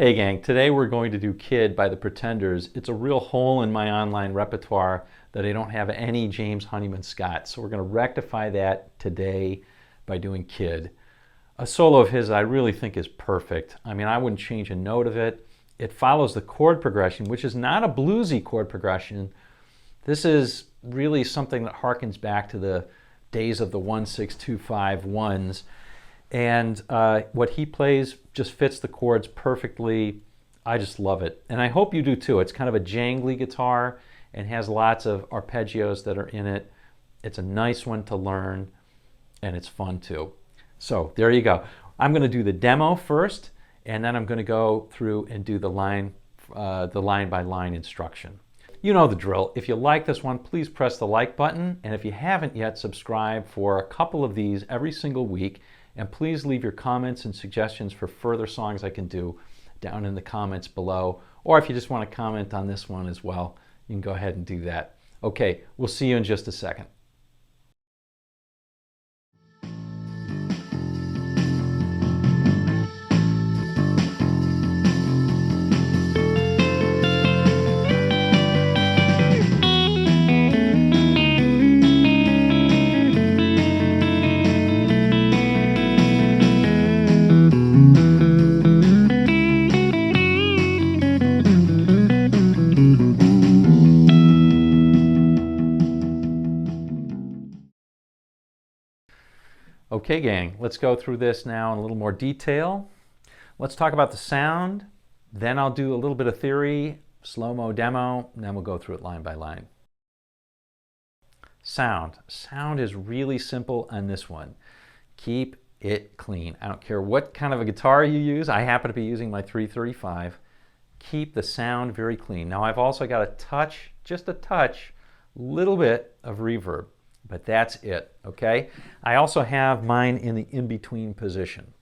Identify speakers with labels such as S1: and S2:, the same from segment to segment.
S1: Hey gang, today we're going to do Kid by the Pretenders. It's a real hole in my online repertoire that I don't have any James Honeyman Scott. So we're going to rectify that today by doing Kid. A solo of his I really think is perfect. I mean, I wouldn't change a note of it. It follows the chord progression, which is not a bluesy chord progression. This is really something that harkens back to the days of the 1-6-2-5 ones. And what he plays just fits the chords perfectly. I just love it. And I hope you do too. It's kind of a jangly guitar and has lots of arpeggios that are in it. It's a nice one to learn and it's fun too. So there you go. I'm going to do the demo first and then I'm going to go through and do the line by line instruction. You know the drill. If you like this one, please press the like button. And if you haven't yet, subscribe for a couple of these every single week. And please leave your comments and suggestions for further songs I can do down in the comments below. Or if you just want to comment on this one as well, you can go ahead and do that. Okay, we'll see you in just a second. Okay gang, let's go through this now in a little more detail. Let's talk about the sound, then I'll do a little bit of theory, slow-mo demo, and then we'll go through it line by line. Sound. Sound is really simple on this one. Keep it clean. I don't care what kind of a guitar you use. I happen to be using my 335. Keep the sound very clean. Now I've also got a touch, just a touch, little bit of reverb. But that's it, okay? I also have mine in the in-between position.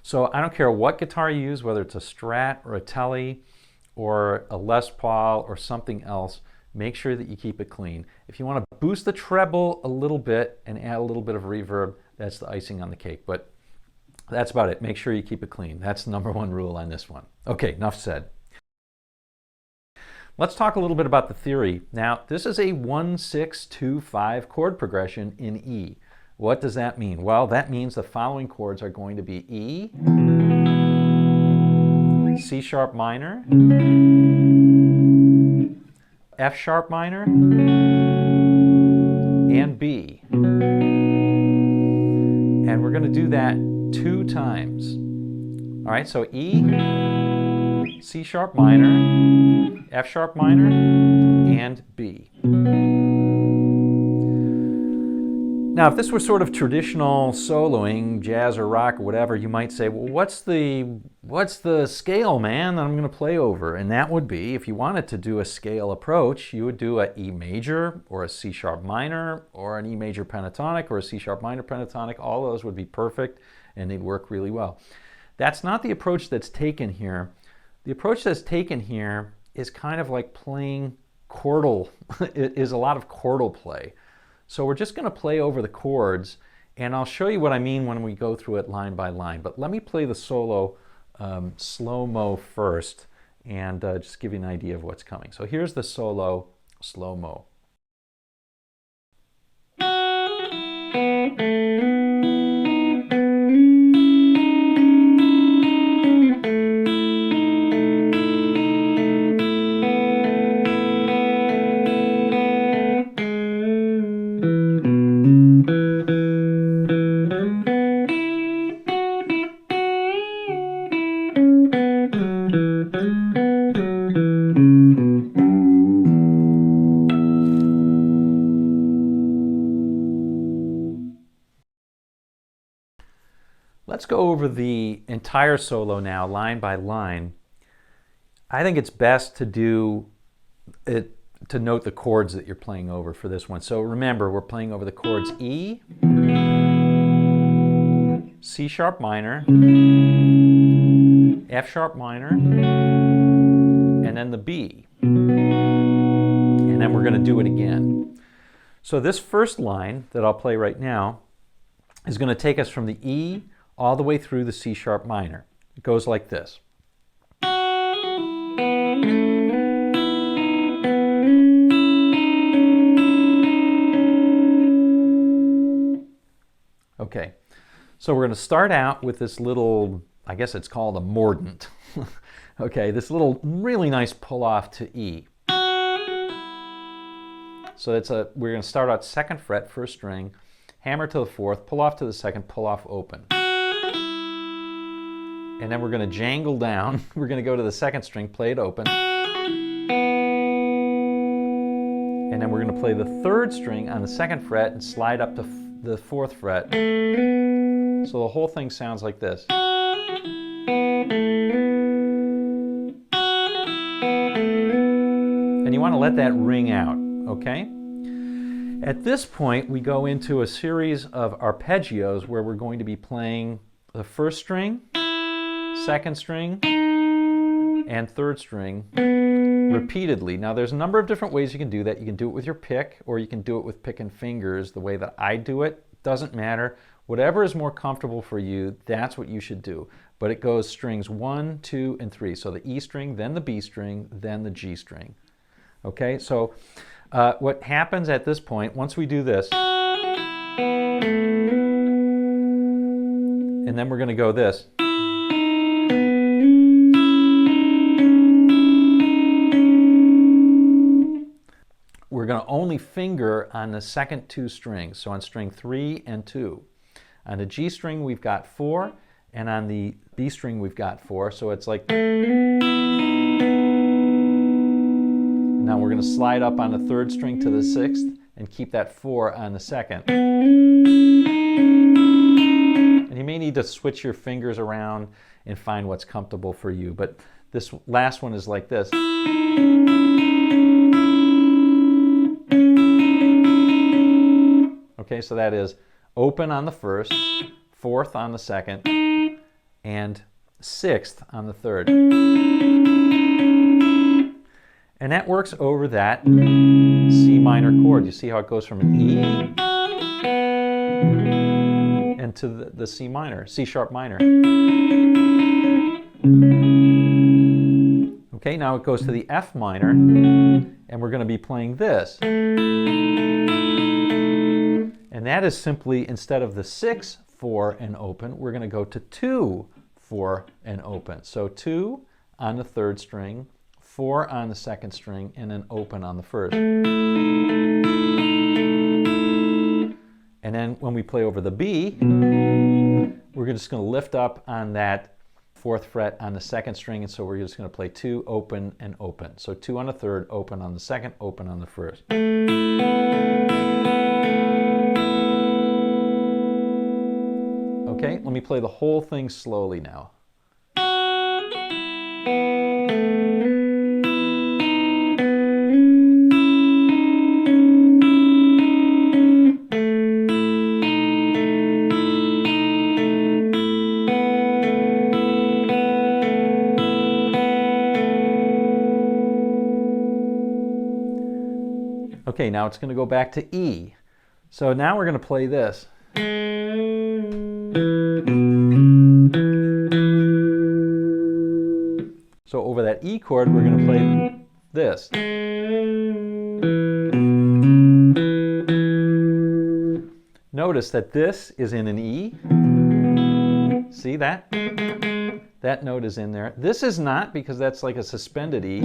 S1: So I don't care what guitar you use, whether it's a Strat or a Tele or a Les Paul or something else, make sure that you keep it clean. If you want to boost the treble a little bit and add a little bit of reverb, that's the icing on the cake. But that's about it. Make sure you keep it clean. That's the #1 rule on this one. Okay, enough said. Let's talk a little bit about the theory. Now, this is a 1-6-2-5 chord progression in E. What does that mean? Well, that means the following chords are going to be E, C sharp minor, F sharp minor, and B. And we're going to do that 2 times. All right, so E, C sharp minor, F sharp minor, and B. Now, if this were sort of traditional soloing, jazz or rock or whatever, you might say, well, what's the scale, man, that I'm going to play over? And that would be, if you wanted to do a scale approach, you would do a E major or a C sharp minor or an E major pentatonic or a C sharp minor pentatonic. All those would be perfect and they'd work really well. That's not the approach that's taken here. The approach that's taken here is kind of like playing chordal. It is a lot of chordal play. So we're just going to play over the chords, and I'll show you what I mean when we go through it line by line. But let me play the solo slow-mo first and just give you an idea of what's coming. So here's the solo slow-mo. Let's go over the entire solo now, line by line. I think it's best to do it to note the chords that you're playing over for this one. So remember, we're playing over the chords E, C sharp minor, F sharp minor, and then the B. And then we're going to do it again. So this first line that I'll play right now is going to take us from the E all the way through the C sharp minor. It goes like this. Okay, so we're going to start out with this little, I guess it's called a mordant. Okay, this little really nice pull off to E. So we're going to start out 2nd fret, 1st string, hammer to the 4th, pull off to the 2nd, pull off open. And then we're going to jangle down. We're going to go to the 2nd string, play it open. And then we're going to play the 3rd string on the 2nd fret and slide up to the 4th fret. So the whole thing sounds like this. And you want to let that ring out, okay? At this point, we go into a series of arpeggios where we're going to be playing the 1st string, 2nd string, and 3rd string repeatedly. Now there's a number of different ways you can do that. You can do it with your pick, or you can do it with pick and fingers. The way that I do it doesn't matter. Whatever is more comfortable for you, that's what you should do. But it goes strings 1, 2, and 3. So the E string, then the B string, then the G string. Okay, so what happens at this point, once we do this, and then we're going to go this. We're going to only finger on the second 2 strings, so on string 3 and 2. On the G string we've got 4, and on the B string we've got 4, so it's like... Now we're going to slide up on the 3rd string to the 6th and keep that 4 on the 2nd. And you may need to switch your fingers around and find what's comfortable for you, but this last one is like this. Okay, so that is open on the 1st, 4th on the 2nd, and 6th on the 3rd. And that works over that C minor chord. You see how it goes from an E and to the C minor, C sharp minor. Okay, now it goes to the F minor, and we're going to be playing this. And that is simply, instead of the 6, 4, and open, we're going to go to 2, 4, and open. So 2 on the 3rd string, 4 on the 2nd string, and then open on the 1st. And then when we play over the B, we're just going to lift up on that 4th fret on the 2nd string, and so we're just going to play 2, open, and open. So 2 on the 3rd, open on the 2nd, open on the 1st. Okay, let me play the whole thing slowly now. Okay, now it's going to go back to E. So now we're going to play this. So over that E chord, we're going to play this. Notice that this is in an E. See that? That note is in there. This is not, because that's like a suspended E.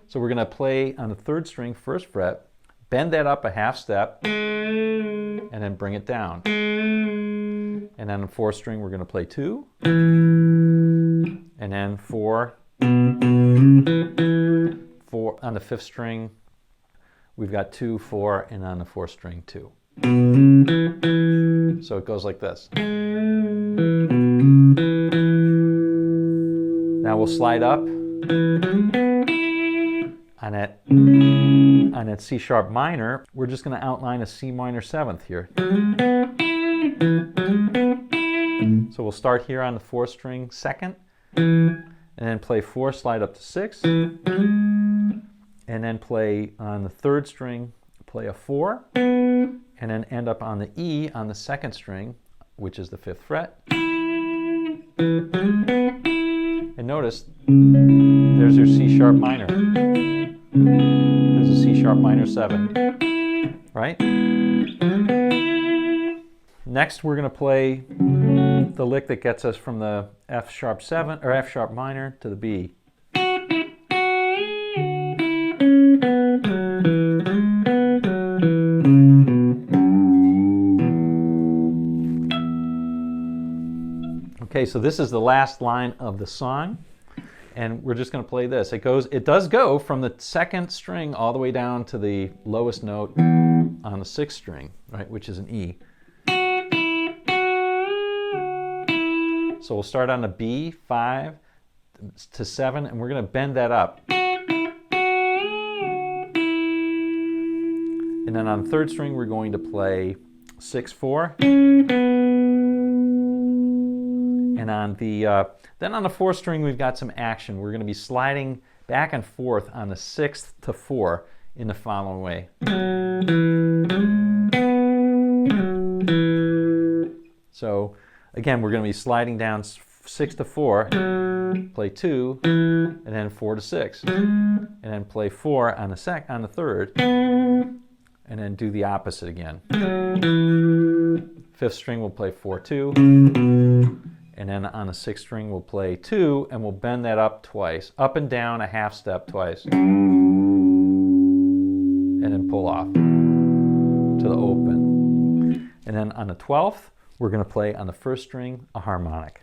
S1: So we're going to play on the 3rd string, 1st fret, bend that up a half step, and then bring it down. And then on the 4th string, we're going to play 2, and then 4, 4 on the 5th string, we've got 2, 4, and on the 4th string, 2. So it goes like this. Now we'll slide up on that C sharp minor. We're just going to outline a C minor 7th here. So we'll start here on the 4th string, 2nd, and then play 4, slide up to 6, and then play on the 3rd string, play a 4, and then end up on the E on the 2nd string, which is the 5th fret. And notice, there's your C sharp minor. There's a C sharp minor 7. right? Next, we're going to play the lick that gets us from the F sharp 7 or F sharp minor to the B. Okay, so this is the last line of the song, and we're just going to play this. It does go from the second string all the way down to the lowest note on the sixth string, right, which is an E. So we'll start on a B, 5 to 7, and we're going to bend that up. And then on the third string, we're going to play 6, 4. And on the then on the fourth string, we've got some action. We're going to be sliding back and forth on the 6th to 4 in the following way. So again, we're going to be sliding down 6 to 4, play 2, and then 4 to 6, and then play 4 on the third, and then do the opposite again. Fifth string, we'll play 4, 2, and then on the sixth string, we'll play 2, and we'll bend that up twice, up and down a half step twice, and then pull off to the open. And then on the 12th, we're going to play on the first string a harmonic.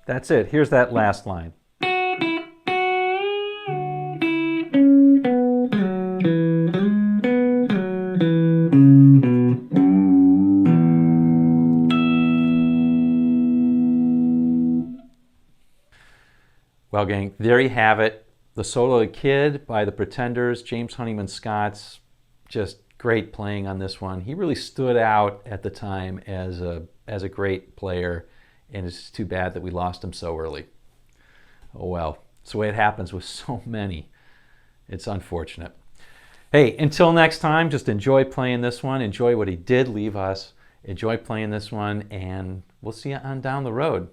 S1: That's it. Here's that last line. Well, gang, there you have it. The Solo of the Kid by the Pretenders, James Honeyman Scott's just great playing on this one. He really stood out at the time as a great player, and it's too bad that we lost him so early. Oh well, it's the way it happens with so many. It's unfortunate. Hey, until next time, just enjoy playing this one. Enjoy what he did leave us. Enjoy playing this one, and we'll see you on down the road.